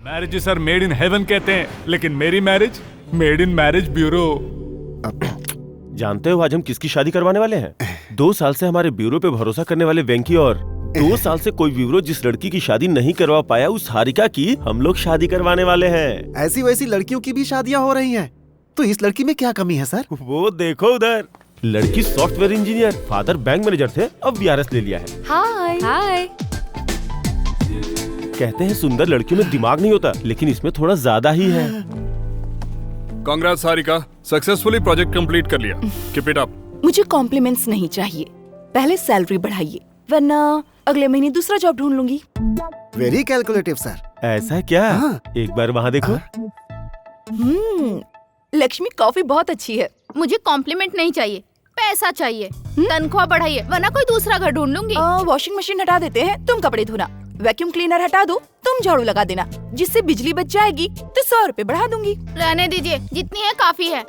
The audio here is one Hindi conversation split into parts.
Marriage sir made in heaven कहते हैं, लेकिन मेरी marriage made in marriage bureau. जानते हो आज हम किसकी शादी करवाने वाले हैं? 2 साल से हमारे ब्यूरो पे भरोसा करने वाले वेंकी और 2 साल से कोई ब्यूरो जिस लड़की की शादी नहीं करवा पाया उस हारिका की हम लोग शादी करवाने वाले हैं। ऐसी वैसी लड़कियों की भी शादियां हो रही हैं, तो इस लड़की में क्या कमी है सर? वो देखो उधर, लड़की software engineer, father bank manager थे, अब बीआरएस ले लिया है। हाय हाय। कहते हैं सुंदर लड़कियों में दिमाग नहीं होता, लेकिन इसमें थोड़ा ज्यादा ही है। Congress Harika, successfully project complete कर लिया। Keep it up. मुझे कॉम्प्लीमेंट्स नहीं चाहिए, पहले सैलरी बढ़ाइए, वरना अगले महीने दूसरा जॉब ढूंढ लूंगी। Very calculative sir. ऐसा क्या? एक बार वहाँ देखो। लक्ष्मी कॉफी बहुत अच्छी है। मुझे कॉम्प्लीमेंट नहीं चाहिए, पैसा चाहिए। तनख्वाह बढ़ाइए, वरना कोई दूसरा घर ढूंढ लूंगी। वॉशिंग मशीन हटा देते हैं, तुम कपड़े धोना। वैक्यूम क्लीनर हटा दो, तुम झाड़ू लगा देना। जिससे बिजली बच जाएगी तो 100 रुपए बढ़ा दूंगी। रहने दीजिए, जितनी है काफी है।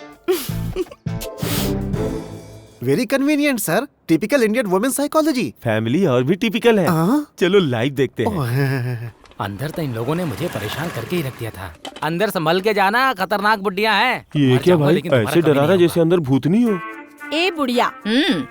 Very convenient sir, typical Indian women psychology. Family और भी टिपिकल है। चलो लाइव देखते हैं। अंदर तो इन लोगों ने मुझे परेशान करके ही रख दिया था। अंदर संभल के जाना, खतरनाक बुड्डियां हैं। ये क्या भाई, ऐसे डरा रहा जैसे अंदर भूतनी हो। ए बुढ़िया,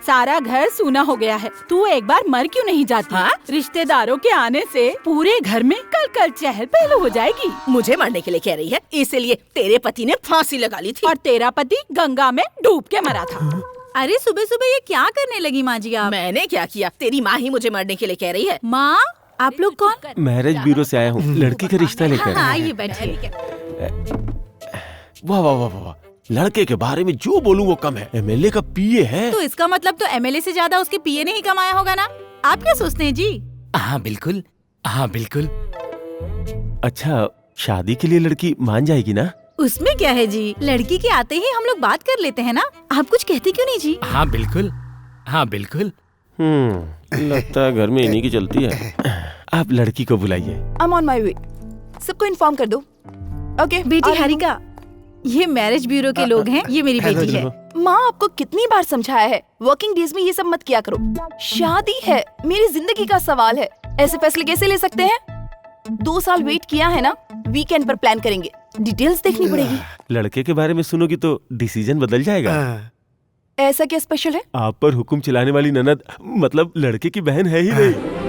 सारा घर सूना हो गया है, तू एक बार मर क्यों नहीं जाती? हाँ? रिश्तेदारों के आने से पूरे घर में कल चहल पहल हो जाएगी। मुझे मरने के लिए कह रही है, इसीलिए तेरे पति ने फांसी लगा ली थी। और तेरा पति गंगा में डूब के मरा था। अरे सुबह सुबह ये क्या करने लगी माँ जी आप? मैंने क्या किया? तेरी माँ ही मुझे मरने के लिए कह रही है। माँ, आप लोग कौन? मैरिज ब्यूरो से आया हूँ, लड़की का रिश्ता लेकर। आइए बैठिए। वाह वाह वाह वाह, लड़के के बारे में जो बोलूं वो कम है। एमएलए का पीए है। तो इसका मतलब तो एमएलए से ज्यादा उसके पीए ने ही कमाया होगा ना? आप क्या सोचते हैं जी? हाँ बिल्कुल, हाँ बिल्कुल। अच्छा, शादी के लिए लड़की मान जाएगी ना? उसमें क्या है जी, लड़की के आते ही हम लोग बात कर लेते हैं ना। आप कुछ कहते क्यों नहीं जी? हाँ बिल्कुल, हाँ बिल्कुल। लगता है घर में इन्हीं की चलती है। आप लड़की को बुलाइए। I'm on my way। सबको इन्फॉर्म कर दो। ओके बेटी हारिका, ये मैरिज ब्यूरो के लोग हैं, ये मेरी बेटी है। माँ आपको कितनी बार समझाया है, वर्किंग डेज में ये सब मत किया करो। शादी है, मेरी जिंदगी का सवाल है, ऐसे फैसले कैसे ले सकते हैं? 2 साल वेट किया है ना, वीकेंड पर प्लान करेंगे। डिटेल्स देखनी पड़ेगी। लड़के के बारे में सुनोगी तो डिसीजन बदल जाएगा। ऐसा क्या स्पेशल है? आप पर हुक्म चलाने वाली ननद, मतलब लड़के की बहन है ही नहीं।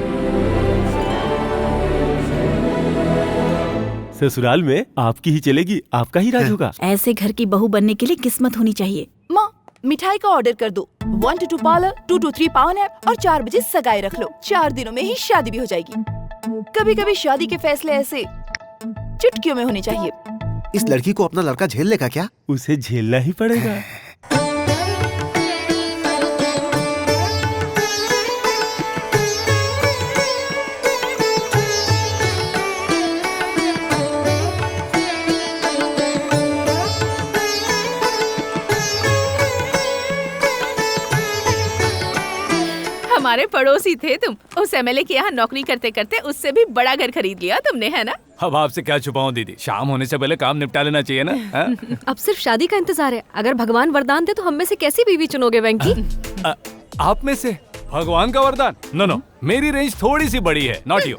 ससुराल में आपकी ही चलेगी, आपका ही राज होगा। ऐसे घर की बहू बनने के लिए किस्मत होनी चाहिए। माँ, मिठाई का ऑर्डर कर दो। 1 to 2 पार्लर, 2 to 3 पावन है और 4 बजे सगाई रख लो। 4 दिनों में ही शादी भी हो जाएगी। कभी कभी शादी के फैसले ऐसे चुटकियों में होने चाहिए। इस लड़की को अपना लड़का झेल लेगा क्या? उसे झेलना ही पड़ेगा। हमारे पड़ोसी थे तुम। उस एमएलए के यहाँ नौकरी करते करते उससे भी बड़ा घर खरीद लिया तुमने, है ना? अब आपसे क्या छुपाऊं दीदी, शाम होने से पहले काम निपटा लेना चाहिए ना। अब सिर्फ शादी का इंतजार है। अगर भगवान वरदान दे तो हम में से कैसी बीवी चुनोगे वेंकी? आप में से भगवान का वरदान? नो, मेरी रेंज थोड़ी सी बड़ी है, नॉट यू।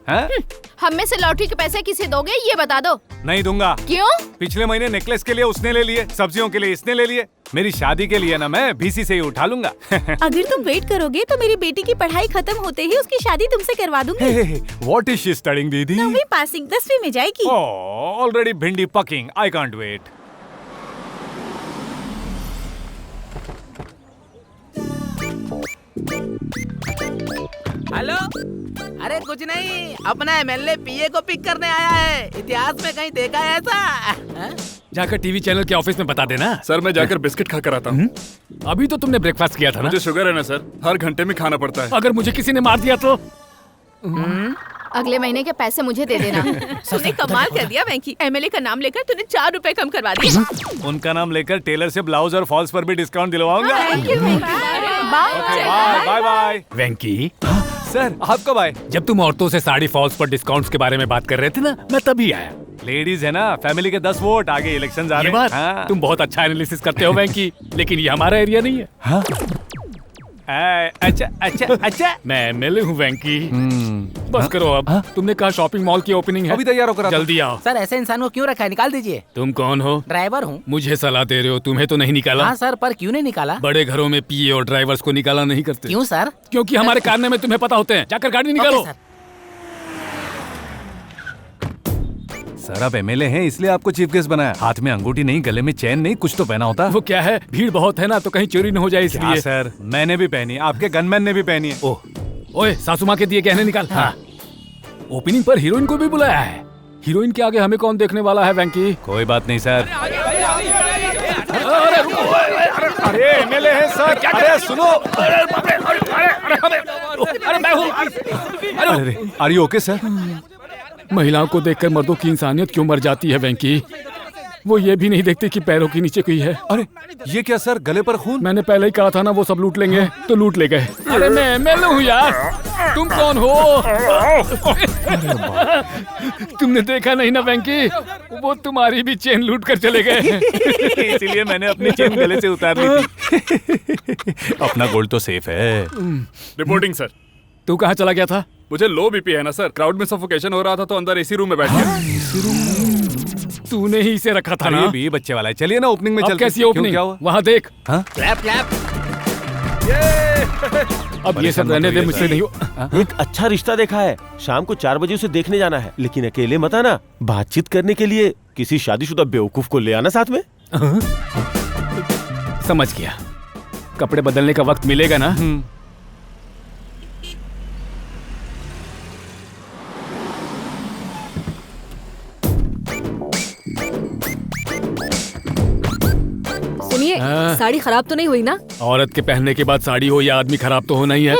हम में से लॉटरी के पैसे किसे दोगे, ये बता दो। नहीं दूंगा। क्यों? पिछले महीने नेकलेस के लिए उसने ले लिए, सब्जियों के लिए इसने ले लिए, मेरी शादी के लिए ना मैं बीसी से ही उठा लूंगा। अगर तुम वेट करोगे तो मेरी बेटी की पढ़ाई खत्म होते ही उसकी शादी तुमसे करवा दूंगी। What is she studying, दीदी? 9वीं पासिंग, 10वीं में जाएगी। Already भिंडी packing, I can't wait. Hello, अरे कुछ नहीं, अपना एमएलए पीए को पिक करने आया है। इतिहास में कहीं देखा है ऐसा? जाकर टीवी चैनल के ऑफिस में बता देना। सर मैं जाकर बिस्किट खा कर आता हूँ। अभी तो तुमने ब्रेकफास्ट किया था ना? मुझे शुगर है ना सर, हर घंटे में खाना पड़ता है। अगर मुझे किसी ने मार दिया तो? अगले महीने के पैसे मुझे दे देना। तूने कमाल कर दिया वेंकी, एमएलए का नाम लेकर तूने 4 रुपए कम करवा दिए। उनका नाम लेकर टेलर से ब्लाउज और फॉल्स पर भी डिस्काउंट दिलवाऊंगा। Bye bye. वेंकी सर, आप कब आए? जब तुम औरतों से साड़ी फॉल्स पर डिस्काउंट्स के बारे में बात कर रहे थे ना, मैं तभी आया। लेडीज है ना, फैमिली के 10 वोट, आगे इलेक्शन आ रहे हैं। तुम बहुत अच्छा एनालिसिस करते हो वेंकी, लेकिन ये हमारा एरिया नहीं है। अच्छा अच्छा अच्छा। मैं एमएलए हूँ वेंकी। बस करो अब। तुमने कहा शॉपिंग मॉल की ओपनिंग है, अभी तैयार होकर आता हूं। जल्दी आओ। सर ऐसे इंसान को क्यों रखा है, निकाल दीजिए। तुम कौन हो? ड्राइवर हूँ। मुझे सलाह दे रहे हो? तुम्हें तो नहीं निकाला। हाँ सर, पर क्यों नहीं निकाला? बड़े घरों में पीए और ड्राइवर्स को निकाला नहीं करते। क्यों सर? क्योंकि हमारे कारने में तुम्हें पता होते हैं। जाकर गाड़ी निकालो। Okay, sir. सर आप एमएलए हैं इसलिए आपको चीफ गेस्ट बनाया। हाथ में अंगूठी नहीं, गले में चैन नहीं, कुछ तो पहना होता। वो क्या है, भीड़ बहुत है ना, तो कहीं चोरी न हो जाए इसलिए। हाँ सर, मैंने भी पहनी, आपके गनमैन ने भी पहनी है। ओह, ओए सासू माँ के दिए गहने निकाल। हाँ। ओपनिंग पर हीरोइन को भी बुलाया है। हीरोइन के आगे हमें कौन देखने वाला है वेंकी? कोई बात नहीं सर। अरे एमएलए है सर। अरे सुनो। अरे मैं हूँ। अरे आर यू ओके सर? महिलाओं को देखकर मर्दों की इंसानियत क्यों मर जाती है वेंकी? वो ये भी नहीं देखते कि पैरों के नीचे कोई है। अरे ये क्या सर, गले पर खून? मैंने पहले ही कहा था ना वो सब लूट लेंगे, तो लूट ले गए। अरे मैं एमएलए हूँ यार, तुम कौन हो? तुमने देखा नहीं ना वेंकी, वो तुम्हारी भी चेन लूट कर चले गए। इसीलिए मैंने अपनी चेन गले से उतार ली थी। अपना गोल्ड तो सेफ है। Reporting sir. तू कहाँ चला गया था? मुझे लो बीपी है ना सर, क्राउड में सफोकेशन हो रहा था तो अंदर एसी रूम में बैठ गया। तूने ही इसे रखा था ना? ये भी बच्चे वाला है। चलिए ना ओपनिंग में चलते हैं। कैसी ओपनिंग? क्या हुआ? वहाँ देख। हाँ? Clap clap. अब ये सब रहने दे, मुझसे नहीं हो। एक अच्छा रिश्ता देखा है, शाम को 4 बजे उसे देखने जाना है, लेकिन अकेले मत आना। बातचीत करने के लिए किसी शादीशुदा बेवकूफ को ले आना साथ में। समझ गया। कपड़े बदलने का वक्त मिलेगा ना? सुनिए, साड़ी खराब तो नहीं हुई ना? औरत के पहनने के बाद साड़ी हो या आदमी, खराब तो होना ही है।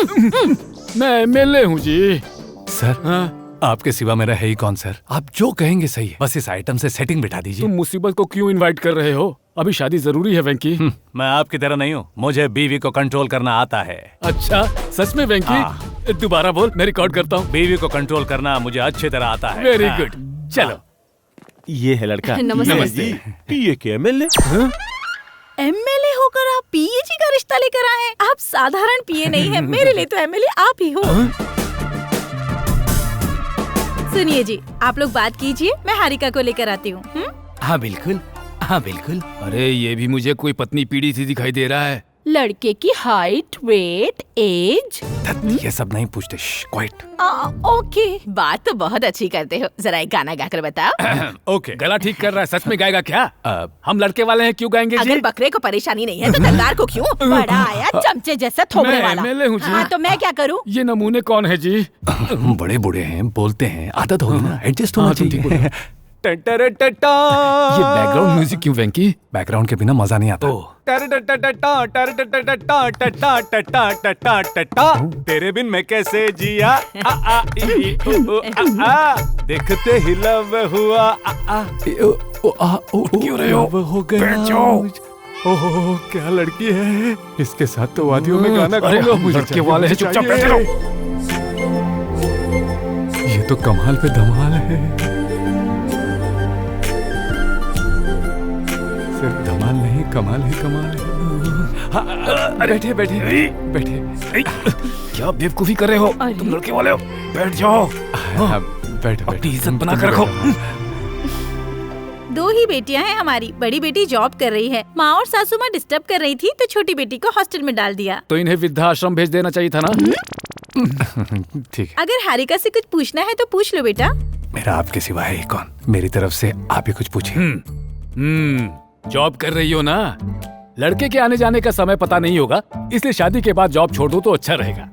मैं एमएलए हूँ जी। सर आपके सिवा मेरा है ही कौन सर? आप जो कहेंगे सही है, बस इस आइटम से सेटिंग बिठा दीजिए। तुम मुसीबत को क्यों इनवाइट कर रहे हो? अभी शादी जरूरी है वेंकी। मैं आपकी तरह नहीं हूँ, मुझे बीवी को कंट्रोल करना आता है। अच्छा सच में वेंकी? दोबारा बोल, मैं रिकॉर्ड करता हूँ। बीवी को कंट्रोल करना मुझे अच्छी तरह आता है। Very good. चलो, ये है लड़का। नमस्ते। पीए के एमएलए। एमएलए होकर आप पीए जी का रिश्ता लेकर आए हैं? आप साधारण पीए नहीं है, मेरे लिए तो एमएलए आप ही हो। सुनिए जी, आप लोग बात कीजिए, मैं हारिका को लेकर आती हूँ। हाँ बिल्कुल, हाँ बिल्कुल। अरे ये भी मुझे कोई पत्नी पीढ़ी सी दिखाई दे रहा है। लड़के की हाइट, वेट, एज। ये सब नहीं पूछते। क्वाइट। ओके। बात तो बहुत अच्छी करते हो, जरा एक गाना गाकर बताओ। ओके। गला ठीक कर रहा है, सच में गाएगा क्या? हम लड़के वाले हैं, क्यों गाएंगे जी? अगर बकरे को परेशानी नहीं है तो तलवार को क्यों? बड़ा आया चमचे जैसा थोपने वाला। मैं एमएलए हूँ जी। हाँ तो मैं क्या करूँ? ये नमूने कौन है जी? बड़े बूढ़े हैं, बोलते हैं, आदत होगी ना, एडजस्ट होना हाँ, तुम ठीक बोल चाहिए। ये बैकग्राउंड म्यूजिक क्यों वेंकी? बैकग्राउंड के बिना मजा नहीं आता। तेरे बिन मैं कैसे जिया, आ, आ, ई, ई, उ, आ, आ, देखते ही लव हुआ, क्यों रहे हो? हो गया। ओह क्या लड़की है, इसके साथ तो वादियों में गाना गाऊंगा। मुझे लड़के वाले हैं, चुपचाप बैठे रहो। ये तो कमाल पे धमाल है। सिर्फ धमाल नहीं, कमाल ही कमाल है। बैठे बैठे बैठे। क्या बेवकूफी कर रहे हो तुम? लड़के वाले हो, बैठ जाओ। बैठो अपनी इज्जत बना कर रखो। 2 ही बेटियां हैं हमारी। बड़ी बेटी जॉब कर रही है, माँ और सासू माँ डिस्टर्ब कर रही थी तो छोटी बेटी को हॉस्टल में डाल दिया। तो इन्हें वृद्धाश्रम भेज देना चाहिए था ना? ठीक है। अगर हारिका से कुछ पूछना है तो पूछ लो बेटा। मेरा आपके सिवा है ही कौन? मेरी तरफ से आप ही कुछ पूछिए। जॉब कर रही हो ना, लड़के के आने जाने का समय पता नहीं होगा, इसलिए शादी के बाद जॉब छोड़ दो तो अच्छा रहेगा।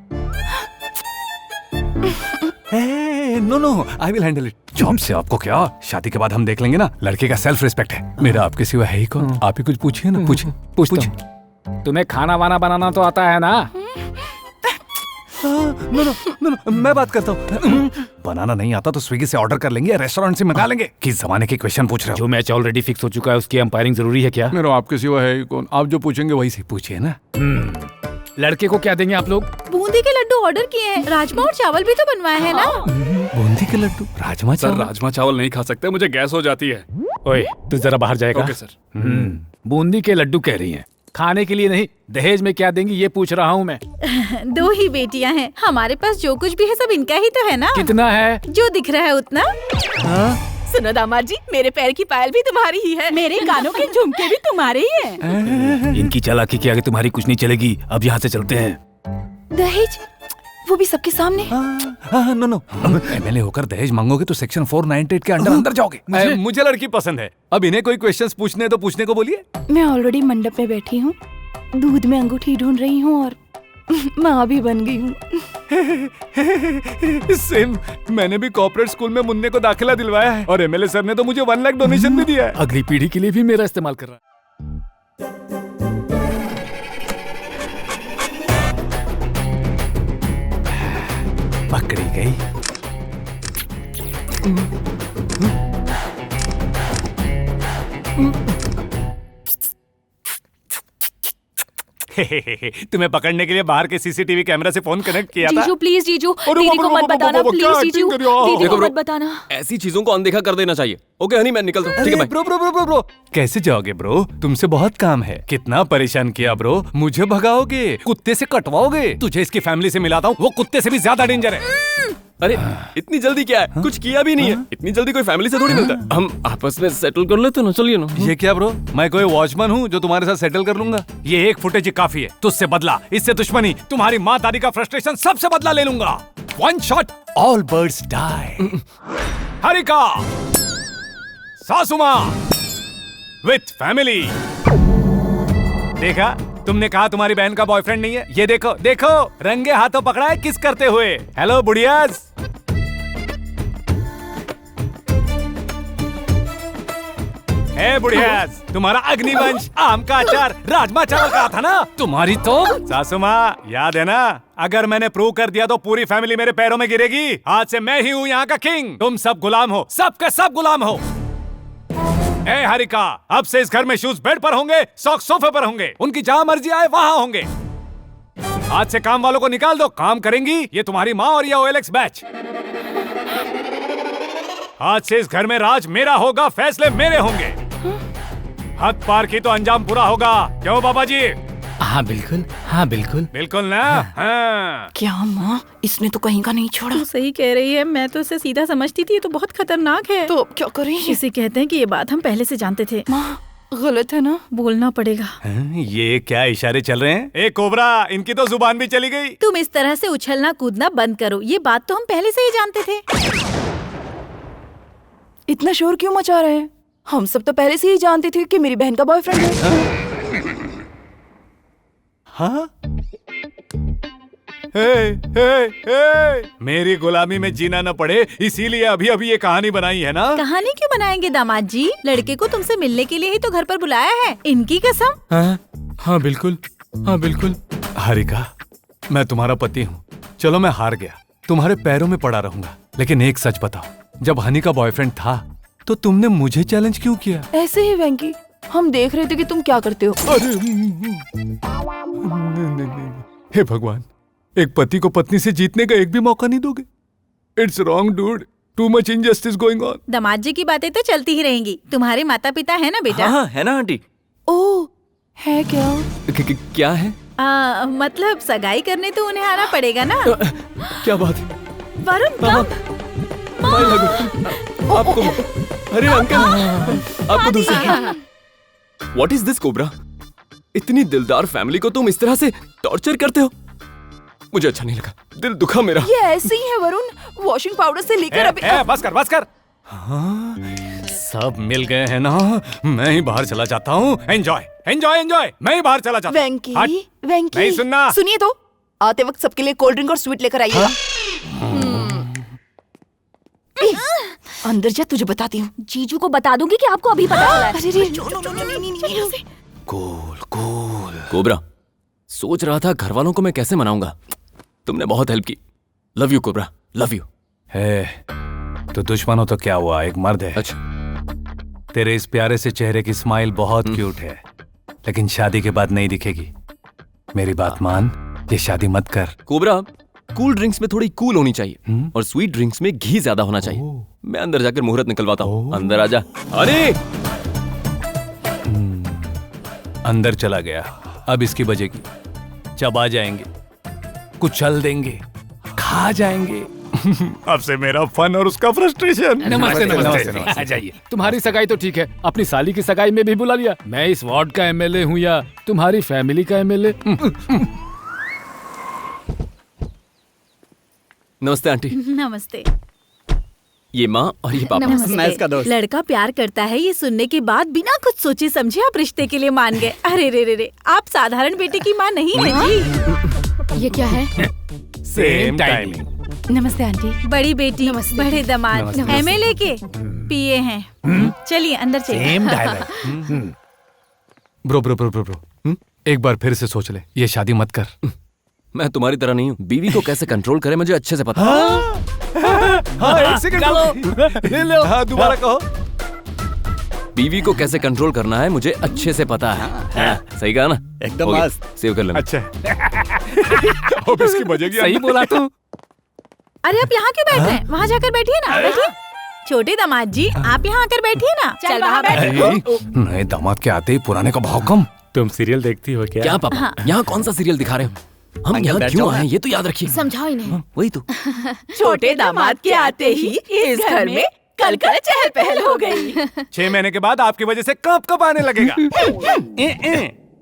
No I will handle it. Job से आपको क्या, शादी के बाद हम देख लेंगे ना। लड़के का सेल्फ रिस्पेक्ट है। मेरा आपके सिवा है ही कौन? आप ही कुछ पूछिए ना। पूछिए। तुम्हें खाना वाना बनाना तो आता है ना? नो मैं बात करता हूँ। बनाना नहीं आता तो स्विगी से ऑर्डर कर लेंगे या रेस्टोरेंट से मंगा लेंगे। किस जमाने के क्वेश्चन पूछ रहे हो? जो मैच ऑलरेडी फिक्स हो चुका है उसकी अंपायरिंग जरूरी है क्या? मेरा आपके सिवा है ही कौन? आप जो पूछेंगे वही से पूछिए ना। लड़के को क्या देंगे आप लोग? बूंदी के लड्डू ऑर्डर किए हैं, राजमा और चावल भी तो बनवाए हैं ना। बूंदी के लड्डू, राजमा सर चावल? राजमा चावल नहीं खा सकते, मुझे गैस हो जाती है। ओए तू जरा बाहर जाएगा? Okay sir. बूंदी के लड्डू कह रही हैं, खाने के लिए नहीं, दहेज में क्या देंगी ये पूछ रहा हूँ मैं। 2 ही बेटियां हैं, हमारे पास जो कुछ भी है सब इनका ही तो है ना। कितना है? जो दिख रहा है उतना। सुनो दामाद जी, मेरे पैर की पायल भी तुम्हारी ही है, मेरे कानों के झुमके भी तुम्हारे ही हैं। इनकी चालाकी के आगे तुम्हारी कुछ नहीं चलेगी। अब यहाँ से चलते हैं। दहेज, वो भी सबके सामने। नो एमएलए होकर दहेज मांगोगे तो सेक्शन 498 के अंदर जाओगे। मुझे लड़की पसंद है। अब इन्हें कोई क्वेश्चंस पूछने तो पूछने को बोलिए। मैं ऑलरेडी मंडप में बैठी हूँ, दूध में अंगूठी ढूंढ रही हूँ और माँ भी बन गई हूँ। सेम, मैंने भी कॉर्पोरेट स्कूल में मुन्ने को दाखिला दिलवाया है और एमएलए सर ने तो मुझे 1 लाख डोनेशन भी दिया है। अगली पीढ़ी के लिए भी मेरा इस्तेमाल कर रहा है। पकड़ी गई। तुम्हें पकड़ने के लिए बाहर के सीसीटीवी कैमरा से फोन कनेक्ट किया था। जीजू प्लीज जीजू, दीदी को मत बताना प्लीज जीजू, दीदी को मत बताना। ऐसी चीजों को अनदेखा कर देना चाहिए। ओके हनी, मैं निकलता हूँ। ठीक है ब्रो। कैसे जाओगे ब्रो? तुमसे बहुत काम है। कितना परेशान किया ब्रो। मुझे भगाओगे, कुत्ते से कटवाओगे। तुझे इसकी फैमिली से मिलाता हूँ, वो कुत्ते से भी ज्यादा डेंजर है। अरे इतनी जल्दी क्या है? कुछ किया भी नहीं है। इतनी जल्दी कोई फैमिली से थोड़ी मिलता है। हम आपस में सेटल कर लेते ना, चलिए ना। ये क्या ब्रो? मैं कोई वॉचमैन हूँ जो तुम्हारे साथ सेटल कर लूंगा? ये एक फुटेज काफी है। तुझसे बदला, इससे दुश्मनी, तुम्हारी माँ दादी का फ्रस्ट्रेशन, सबसे बदला ले लूंगा। 1 shot all birds die. Harika, सासू माँ विथ फैमिली। देखा, तुमने कहा तुम्हारी बहन का बॉयफ्रेंड नहीं है। ये देखो देखो, रंगे हाथों पकड़ा है किस करते हुए। हेलो बुढ़ियाज। हे बुढ़ियाज, तुम्हारा अग्निवंश, आम का अचार, राजमा चावल का था ना? तुम्हारी तो सासू माँ याद है ना? अगर मैंने प्रूव कर दिया तो पूरी फैमिली मेरे पैरों में गिरेगी। आज से मैं ही हूँ यहाँ का किंग। तुम सब गुलाम हो, सबके सब गुलाम हो। ए हरिका, अब से इस घर में शूज बेड पर होंगे, सॉक्स सोफे पर होंगे, उनकी जहां मर्जी आए वहां होंगे। आज से काम वालों को निकाल दो, काम करेंगी ये तुम्हारी माँ और ये OLX बैच। आज से इस घर में राज मेरा होगा, फैसले मेरे होंगे। हद पार की तो अंजाम पूरा होगा। क्यों बाबा जी? हाँ बिल्कुल, हाँ बिल्कुल बिल्कुल ना। हाँ। क्या माँ, इसने तो कहीं का नहीं छोड़ा। तू सही कह रही है, मैं तो इसे सीधा समझती थी। ये तो बहुत खतरनाक है। तो क्या करें? इसे कहते हैं कि ये बात हम पहले से जानते थे। माँ गलत है ना? बोलना पड़ेगा। ये क्या इशारे चल रहे हैं? ए कोबरा, इनकी तो जुबान भी चली गई। तुम इस तरह से उछलना कूदना बंद करो। ये बात तो हम पहले से ही जानते थे। इतना शोर क्यों मचा रहे हैं? हम सब तो पहले से ही जानते थे कि मेरी बहन का बॉयफ्रेंड है। हाँ? हे, मेरी गुलामी में जीना न पड़े, इसीलिए अभी अभी ये कहानी बनाई है ना? कहानी क्यों बनाएंगे दामाद जी? लड़के को तुमसे मिलने के लिए ही तो घर पर बुलाया है। इनकी कसम। हाँ बिल्कुल, हाँ बिल्कुल। हरिका, मैं तुम्हारा पति हूँ। चलो मैं हार गया, तुम्हारे पैरों में पड़ा रहूंगा। लेकिन एक सच बताओ, जब हनी का बॉयफ्रेंड था तो तुमने मुझे चैलेंज क्यों किया? ऐसे ही वेंकी, हम देख रहे थे कि तुम क्या करते हो। अरे हे भगवान, एक पति को पत्नी से जीतने का एक भी मौका नहीं दोगे? It's wrong dude, too much injustice going on. दामाद जी की बातें तो चलती ही रहेंगी। तुम्हारे माता पिता है ना बेटा? हाँ है ना आंटी। ओह, है क्या? क्या है? मतलब सगाई करने तो उन्हें आना पड़ेगा ना। क्या बात है? वरुण कब? आपको, अरे अंकल, आपको दूसरा। What is this cobra? इतनी दिलदार फैमिली को तुम इस तरह से टॉर्चर करते हो? मुझे अच्छा नहीं लगा, दिल दुखा मेरा। ये ऐसे ही है वरुण, वॉशिंग पाउडर से लेकर अभी। बस कर। हाँ, सब मिल गए हैं ना? मैं ही बाहर चला जाता हूँ। एंजॉय, मैं ही बाहर चला जाता हूँ। वेंकी, वेंकी, नहीं सुनना। सुनिए तो, आते वक्त सबके लिए कोल्ड ड्रिंक और स्वीट लेकर आइएगा। अंदर जा, तुझे बताती हूँ। जीजू को बता दूंगी कि आपको अभी पता चला है। कूल कोबरा, सोच रहा था घर वालों को मैं कैसे मनाऊंगा। तुमने बहुत हेल्प की। Love you cobra, love you. है तो दुश्मन हो तो क्या हुआ, एक मर्द है। अच्छा, तेरे इस प्यारे से चेहरे की स्माइल बहुत क्यूट है, लेकिन शादी के बाद नहीं दिखेगी। मेरी बात मान, ये शादी मत कर। कोबरा, कूल ड्रिंक्स में थोड़ी कूल होनी चाहिए और स्वीट ड्रिंक्स में घी ज्यादा होना चाहिए। मैं अंदर जाकर मुहूर्त निकलवाता हूँ। अंदर आजा। अरे अंदर चला गया। अब इसकी बजेगी। चबा जाएंगे, कुचल देंगे, खा जाएंगे। अब से मेरा फन और उसका फ्रस्ट्रेशन। नमस्ते नमस्ते, आ जाइए। तुम्हारी सगाई तो ठीक है, अपनी साली की सगाई में भी बुला लिया। मैं इस वार्ड का एमएलए हूँ या तुम्हारी फैमिली का एमएलए? नमस्ते आंटी। नमस्ते। ये माँ और ये पापा। मैं इसका दोस्त। लड़का प्यार करता है ये सुनने के बाद बिना कुछ सोचे समझे आप रिश्ते के लिए मान गए। अरे रे रे रे, आप साधारण बेटे की माँ नहीं है जी। ये क्या है? Same timing. नमस्ते आंटी। बड़ी बेटी, बड़े दामाद, एमएलए के पीए हैं। चलिए अंदर चलिए। Same dialogue. ब्रो, एक बार फिर से सोच ले, ये शादी मत कर। मैं तुम्हारी तरह नहीं हूँ, बीवी को कैसे कंट्रोल करे मुझे अच्छे से पता। हाँ, एक सेकंड। हाँ, दोबारा कहो। बीवी को कैसे कंट्रोल करना है मुझे अच्छे से पता है। सही कहा ना? एकदम मस्त। सेव कर लेना। अच्छा। अब इसकी बजेगी। सही बोला तू। अरे आप यहाँ क्यों बैठ रहे हैं? वहाँ जाकर बैठिए ना। बैठिए। छोटे दामाद जी, आप यहाँ आकर बैठिए ना। चल वहाँ बैठिए। नए दामाद के आते ही पुराने का भाव कम। तुम सीरियल देखती हो क्या? क्या पापा? यहाँ कौन सा सीरियल दिखा रहे हो? हम यहाँ क्यों आए ये तो याद रखिए। समझाओ इन्हें। वही तो। छोटे दामाद के आते ही इस घर में कलकल चहल पहल हो गई। 6 महीने के बाद आपकी वजह से कब आने लगेगा।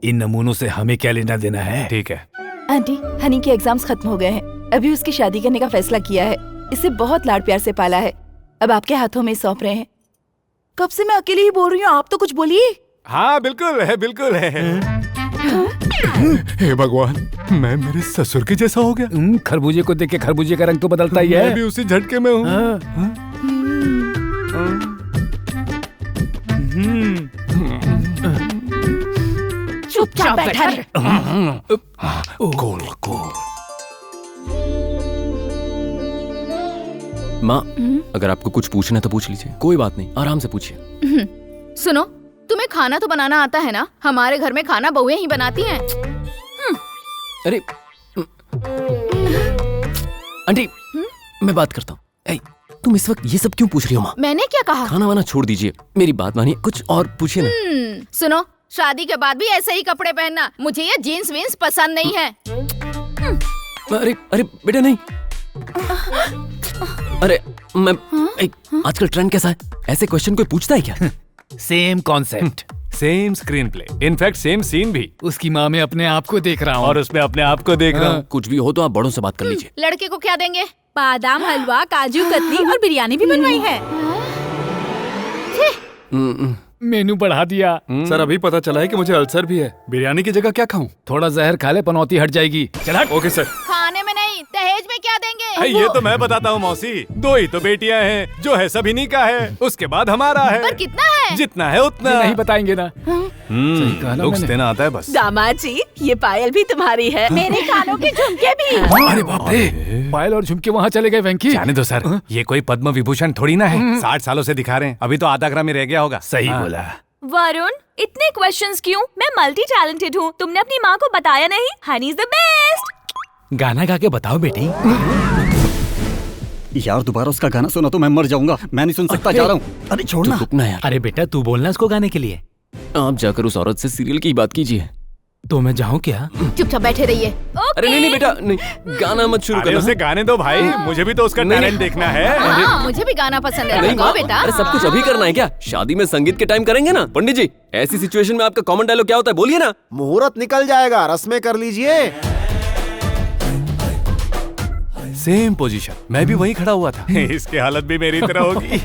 इन नमूनों से हमें क्या लेना देना है? ठीक है आंटी, हनी के एग्जाम्स खत्म हो गए हैं। अभी उसकी शादी करने का फैसला किया है। इसे बहुत लाड प्यार से पाला है, अब आपके हाथों में सौंप रहे हैं। कब से मैं अकेली ही बोल रही हूँ, आप तो कुछ बोलिए। हाँ बिल्कुल है, बिल्कुल है। हे भगवान, मैं मेरे ससुर के जैसा हो गया। खरबूजे को देख के खरबूजे का रंग तो बदलता ही है। मैं भी उसी झटके में हूँ। चुपचाप बैठा रहे। माँ, अगर आपको कुछ पूछना है तो पूछ लीजिए, कोई बात नहीं, आराम से पूछिए। सुनो, तुम्हें खाना तो बनाना आता है ना? हमारे घर में खाना बहुएं ही बनाती हैं। अरे आंटी, मैं बात करता हूँ। तुम इस वक्त ये सब क्यों पूछ रही हो माँ? मैंने क्या कहा? खाना वाना छोड़ दीजिए, मेरी बात मानिए, कुछ और पूछिए ना। सुनो, शादी के बाद भी ऐसे ही कपड़े पहनना, मुझे ये जीन्स वीन्स पसंद नहीं है। अरे अरे बेटा नहीं। अरे मैं आजकल ट्रेंड कैसा है, ऐसे क्वेश्चन कोई पूछता है क्या? Same concept, same screenplay, in fact same scene भी। उसकी माँ में अपने आप को देख रहा हूँ और उसमें अपने आप को देख रहा हूँ। कुछ भी हो तो आप बड़ों से बात कर लीजिए। लड़के को क्या देंगे? बादाम हलवा, काजू कतली और बिरयानी भी बनवाई है। मेनू बढ़ा दिया। सर अभी पता चला है कि मुझे अल्सर भी है। बिरयानी की जगह क्या खाऊं? थोड़ा जहर खा ले, पनौती हट जाएगी। चल। Okay sir. खाने में नहीं, दहेज में क्या देंगे? ये तो मैं बताता हूँ मौसी, 2 ही तो बेटियाँ हैं, जो है सभिनी का है, उसके बाद हमारा है। पर कितना है? जितना है उतना। नहीं बताएंगे ना। लुक्स देना आता है बस। दामाद जी, ये पायल भी तुम्हारी है, मेरे कानों के झुमके भी। अरे बाप रे, पायल और झुमके वहाँ चले गए वेंकी। जाने दो सर, ये कोई पद्म विभूषण थोड़ी ना है। 60 सालों से दिखा रहे हैं, अभी तो आधा ग्राम ही रह गया होगा। सही बोला। वरुण, इतने क्वेश्चंस क्यों? मैं मल्टी टैलेंटेड हूँ, तुमने अपनी माँ को बताया नहीं? Honey is the best. गाना गा के बताओ बेटी। यार दोबारा उसका गाना सुना तो मैं मर जाऊंगा, मैं नहीं सुन सकता, जा रहा हूँ। अरे छोड़ना। रुकना यार। अरे बेटा तू बोलना उसको गाने के लिए। आप जाकर उस औरत से सीरियल की बात कीजिए। तो मैं जाऊँ क्या? चुपचाप बैठे रहिए। अरे नहीं बेटा, नहीं, गाना मत शुरू करना। उसे गाने दो भाई, मुझे भी तो उसका टैलेंट देखना है। हाँ, मुझे भी गाना पसंद है। गाओ बेटा। अरे सब कुछ अभी करना है क्या? शादी में संगीत के टाइम करेंगे ना। पंडित जी, ऐसी सिचुएशन में आपका कॉमन डायलॉग क्या होता है, बोलिए ना। मुहूर्त निकल जाएगा, रस्में कर लीजिए। सेम पोजीशन, मैं भी वहीं खड़ा हुआ था। इसकी हालत भी मेरी तरह होगी।